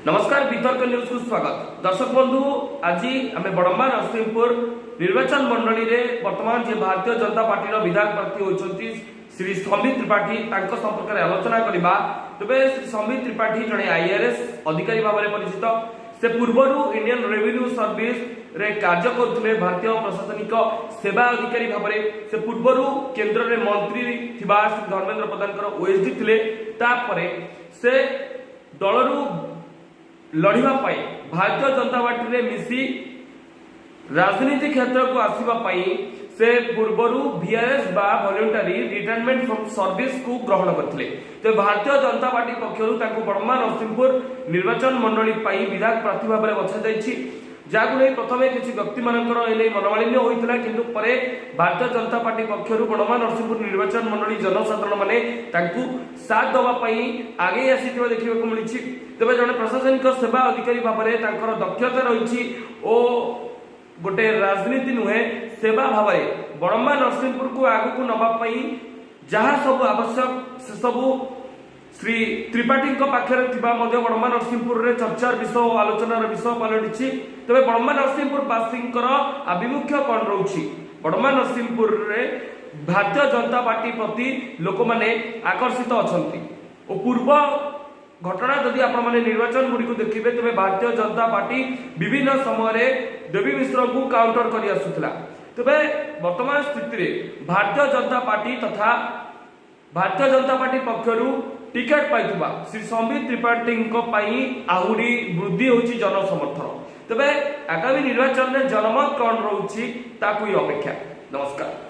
नमस्कार वितर्क न्यूज को स्वागत। दर्शक बंधु, आज आम बड़म्बा नरसिंहपुर निर्वाचन मंडली रे वर्तमान जे भारतीय जनता पार्टी विधायक प्रार्थी होती श्री संबित त्रिपाठी संपर्क में आलोचना करवा। तेज श्री संबित त्रिपाठी जड़े आईआरएस अधिकारी भाव में परिचित। से पूर्व इंडियन रेवेन्यू सर्विस रे कार्य करते भारतीय प्रशासनिक सेवा अधिकारी भाव में। से पूर्व केंद्र में मंत्री थिबा श्री धर्मेंद्र प्रधान ओएसडी थिले। तापरे से दलरू लड़िबा पाई भारतीय जनता पार्टी रे मिसी राजनीति क्षेत्र को आसीबा पाई से पूर्वरु वीआरएस बा वॉलंटरी रिटायरमेंट फ्रॉम सर्विस को ग्रहण करथिले। तो भारतीय जनता पार्टी पक्षरु ताको बड़म्बा नरसिंहपुर निर्वाचन मंडली पाई विधायक प्रार्थी भाव में बछा जायछि। जाकु नै प्रथमे किछि व्यक्ति मानकर एले मनमालिन्य होइतला, किंतु परे भारतीय जनता पार्टी पक्षरु बड़म्बा नरसिंहपुर निर्वाचन मंडली जनसाधारण माने ताकू साथ दवा पाई आगे आसीथिबा देखिबाकू मिलिछि। तबे जने प्रशासनिक सेवा अधिकारी भाव में तांकर दक्षता रहिछि ओ गोटे राजनीति नुहे सेवा भाव में बड़म्बा नरसिंहपुर को आगु को नबा पाई जहाँ सब आवश्यक से सब श्री त्रिपाठी पाखे बड़म्बा नरसिंहपुर रे चर्चार विषय आलोचनार विषय पलटि। तेज बड़म्बा नरसिंहपुर वासी आभिमुख्य कौन रोची? बड़म्बा नरसिंहपुर रे भारतीय जनता पार्टी प्रति लोक मैंने आकर्षित अच्छा। पूर्व घटना जदि आप निर्वाचन गुड़ी को देखिए तेज भारतीय जनता पार्टी विभिन्न समय देवी मिश्र को काउंटर कर आसुला। तेरे वर्तमान स्थिति में भारतीय जनता पार्टी तथा भारतीय जनता पार्टी पक्षर टिकेट पाइथुबा श्री संबित त्रिपाठी आहरी वृद्धि होची जनसमर्थन। तेरे आगामी निर्वाचन में जनमत कौन रोची ताकू अपेक्षा। नमस्कार।